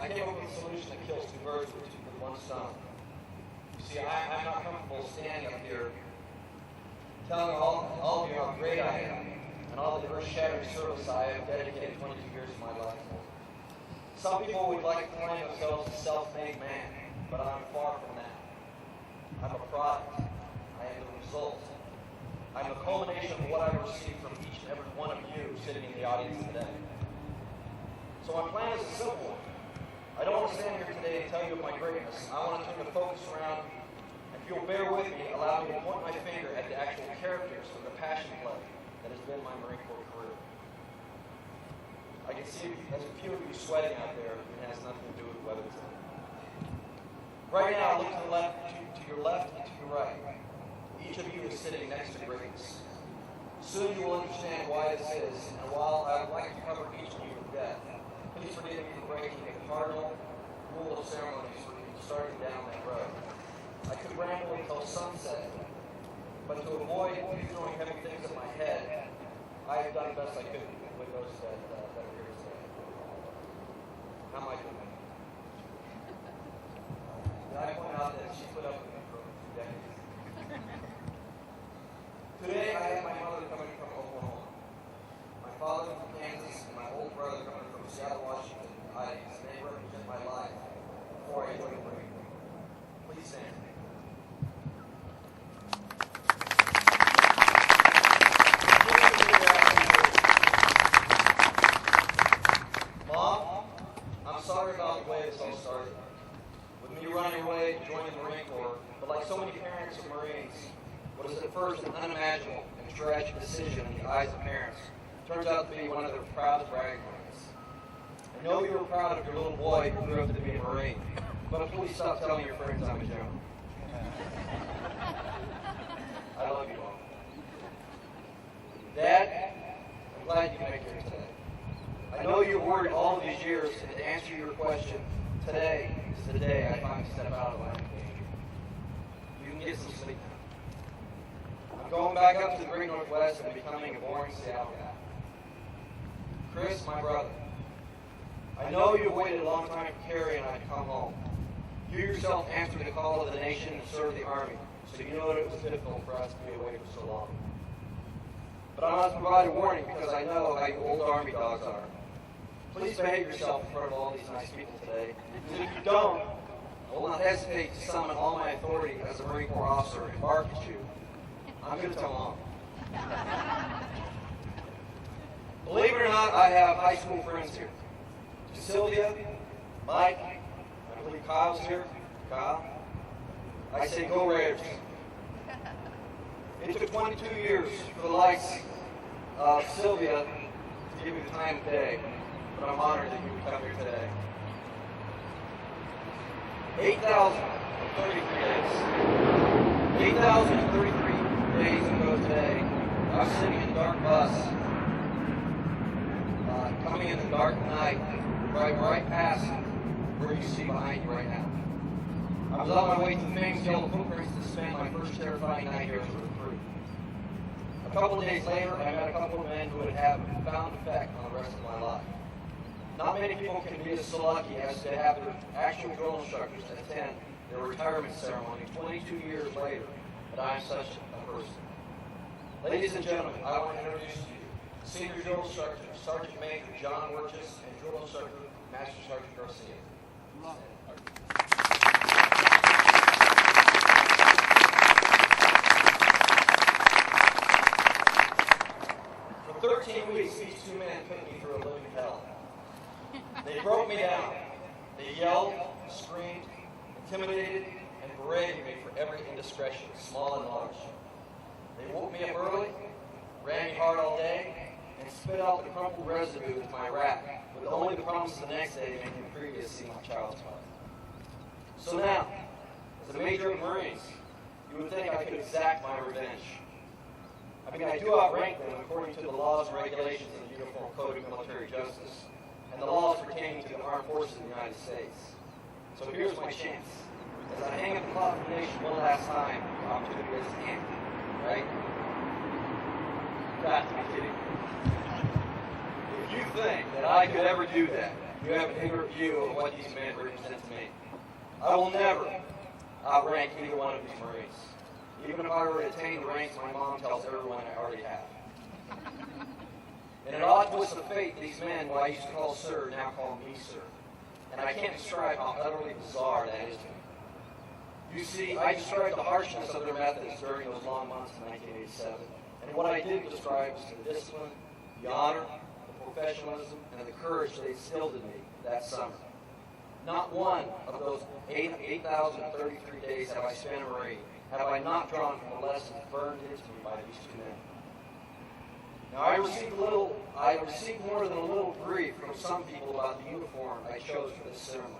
I came up with a solution that kills two birds with one stone. You see, I'm not comfortable standing up here telling all of you how great I am and all the earth-shattering service I have dedicated 22 years of my life for. Some people would like to claim themselves a self-made man, but I'm far from that. I'm a product. I am the result. I'm the culmination of what I received from each and every one of you sitting in the audience today. So my plan is a simple one. I don't want to stand here today and tell you of my greatness. I want to turn the focus around, and if you'll bear with me, allow me to point my finger at the actual characters of the passion play that has been my Marine Corps career. I can see there's a few of you sweating out there, and it has nothing to do with weather today. Right now, look to the left, to your left, and to your right. Each of you is sitting next to greatness. Soon you will understand why this is, and while I would like to cover each of you with death, please forgive me for breaking the cardinal rule of ceremonies for starting down that road. I could ramble until sunset, but to avoid you throwing heavy things at my head, I have done the best I could with those that are here today. How am I doing? Did I point out that she put up with me for 2 decades? Today I have my mother coming from Oklahoma, my father from Kansas, and my old brother coming from Seattle, Washington. They represent my life before I joined the Marine Corps. Please stand. Mom, I'm sorry about the way this all started. With me running away and joining the Marine Corps, but like so many parents of Marines, what is at first an unimaginable and tragic decision in the eyes of parents turns out to be one of their proudest bragging rights. I know you were proud of your little boy who grew up to be a Marine, but please stop telling your friends I'm a general. I love you all. Dad, I'm glad you made it here today. I know you've worried all of these years, and to answer your question, today is the day I finally step out of line of danger. You can get some sleep now. I'm going back up to the Great Northwest and becoming a boring Seattle guy. Chris, my brother, I know you've waited a long time for Carrie and I to come home. You yourself answered the call of the nation to serve the Army, so you know that it was difficult for us to be away for so long. But I must provide a warning because I know how you old Army dogs are. Please behave yourself in front of all these nice people today. Because if you don't, I will not hesitate to summon all my authority as a Marine Corps officer and bark at you. I'm going to tell Mom. Believe it or not, I have high school friends here. Sylvia, Mike, I believe Kyle's here. Kyle. I say go Raiders. It took 22 years for the likes of Sylvia to give me the time of day, but I'm honored that you would come here today. 8,033 days. 8,033 days ago today, I was sitting in a dark bus, coming in the dark night, right past where you see behind you right now. I was on my way to the famous Yellow Footprints to spend my first terrifying night here as a recruit. A couple of days later, I met a couple of men who would have a profound effect on the rest of my life. Not many people can be so lucky as to have their actual drill instructors attend their retirement ceremony 22 years later, but I am such a person. Ladies and gentlemen, I want to introduce to you Senior Drill Instructor Sergeant Major John Wirchis and Drill Instructor Master Sergeant Garcia. For 13 weeks, these two men put me through a living hell. They broke me down. They yelled, screamed, intimidated, and berated me for every indiscretion, small and large. They woke me up early, ran me hard all day, and spit out the crumpled residue with my rack, with only the promise the next day to make him previous see my child's father. So now, as a major of Marines, you would think I could exact my revenge. I mean, I do outrank them according to the laws and regulations of the Uniform Code of Military Justice and the laws pertaining to the Armed Forces of the United States. So here's my chance. As I hang up the clock for the nation one last time, the opportunity is hand, right? You've got to be kidding me. If you think that I could ever do that, you have a bigger view of what these men represent to me. I will never outrank either one of these Marines. Even if I were to attain the ranks my mom tells everyone I already have. In an odd twist of fate, these men, who I used to call sir, now call me sir. And I can't describe how utterly bizarre that is to me. You see, I described the harshness of their methods during those long months in 1987. And what I did describe was the discipline, the honor, the professionalism, and the courage they instilled in me that summer. Not one of those 8,033 days have I spent a Marine have I not drawn from the lessons burned into me by these two men. Now, I received more than a little grief from some people about the uniform I chose for this ceremony.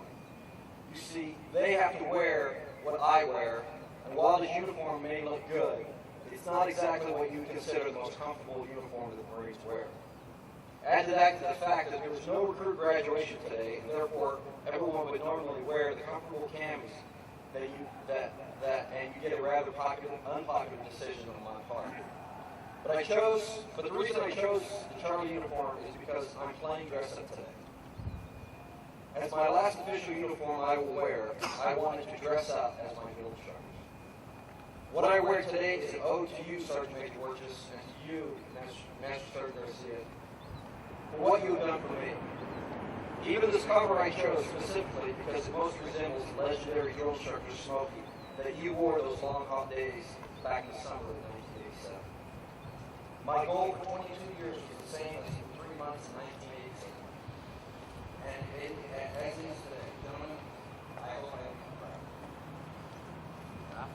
You see, they have to wear what I wear, and while this uniform may look good, it's not exactly what you consider the most comfortable uniform that the Marines wear. Add to that the fact that there was no recruit graduation today, and therefore everyone would normally wear the comfortable camis and you get a rather unpopular decision on my part. But the reason I chose the Charlie uniform is because I'm playing dress up today. As my last official uniform I will wear, I wanted to dress up as my field instructors. What I wear today is an ode to you, Sergeant Major Borges, and to you, Master Sergeant Garcia, for what you have done for me. Even this cover I chose specifically because it most resembles the legendary drill instructor Smokey that you wore those long hot days back in the summer of 1987. My goal for 22 years was the same as for 3 months in 1987. And as it is today, gentlemen, I hope I am proud.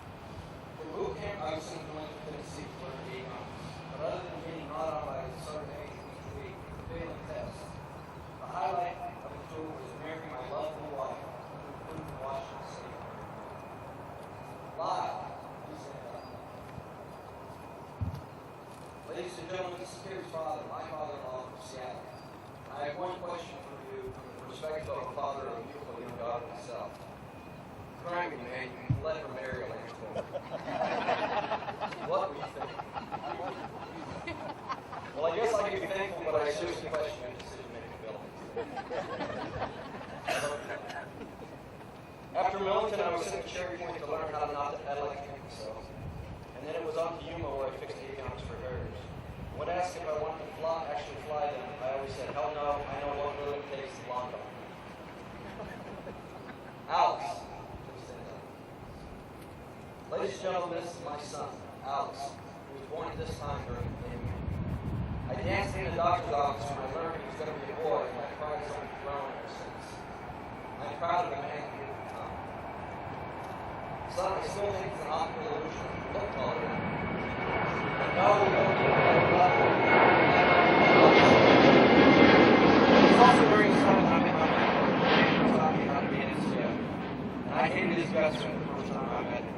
For boot camp, I was sent to Tennessee for 8 months. But other than getting gnawed on by the Sergeant Major each week for failing tests, the highlight of the tour was marrying my lovely wife who moved to Washington State. Live, he said that. Ladies and gentlemen, this is Kerry's father, my father-in-law from Seattle. I have one question for you from the perspective of a father of a beautiful young daughter myself. Cry me, man, you let her marry a Lance Corporal. What were you thinking? Well, I guess I can be thankful, but I seriously question your decision-making ability. After Millington, I was sent to Cherry Point to learn how to electrocute myself. And then it was on to Yuma where I fixed avionics for Harriers. When asked if I wanted to actually fly them, I always said, hell no, I know what really takes the long haul. Alex. Ladies and gentlemen, this is my son, Alex, who was born at this time during the pandemic. I danced in the doctor's office when I learned he was going to be a boy, and my pride has only grown ever since. I'm proud of the man who gave me time. Son, I still think it's an optical illusion to look taller than him. But no, we don't need to let it up. It's also during this time that I met my mentor, who taught me how to be an NCO. And I hated his guts from the first time I met him.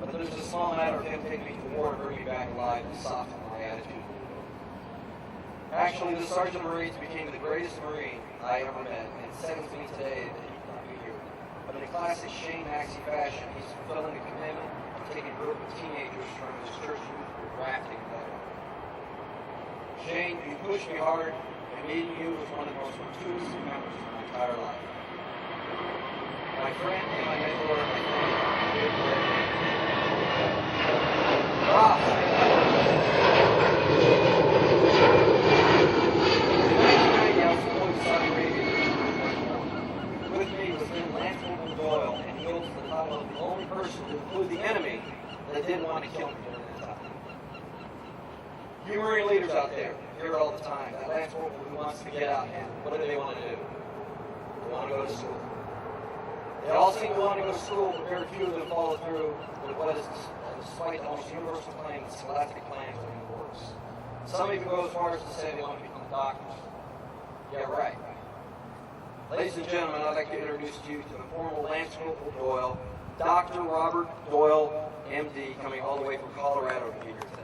But there's a small matter of him taking me to war and bringing me back alive and softened my attitude. Actually, the Sergeant of Marines became the greatest Marine I ever met, and it saddens me today that he cannot be here. But in a classic Shane Maxey fashion, he's fulfilling the commitment of taking a group of teenagers from his church youth group rafting together. Shane, you pushed me hard, and meeting you was one of the most fortuitous encounters of my entire life. My friend and my mentor, my friend, with me was then Lance Corporal Doyle, and he holds the title of the only person to include the enemy that didn't want to kill me during that time. You Marine leaders out there hear it all the time. That Lance Corporal who wants to get out, and what do they want to do? They want to go to school. They all seem to want to go to school, but very few of them follow through with what is, despite the almost universal claim that scholastic plans are in the works. Some even go as far as to say they want to become doctors. Yeah, right. Ladies and gentlemen, I'd like to introduce you to the former Lance Corporal Doyle, Dr. Robert Doyle, MD, coming all the way from Colorado to be here today.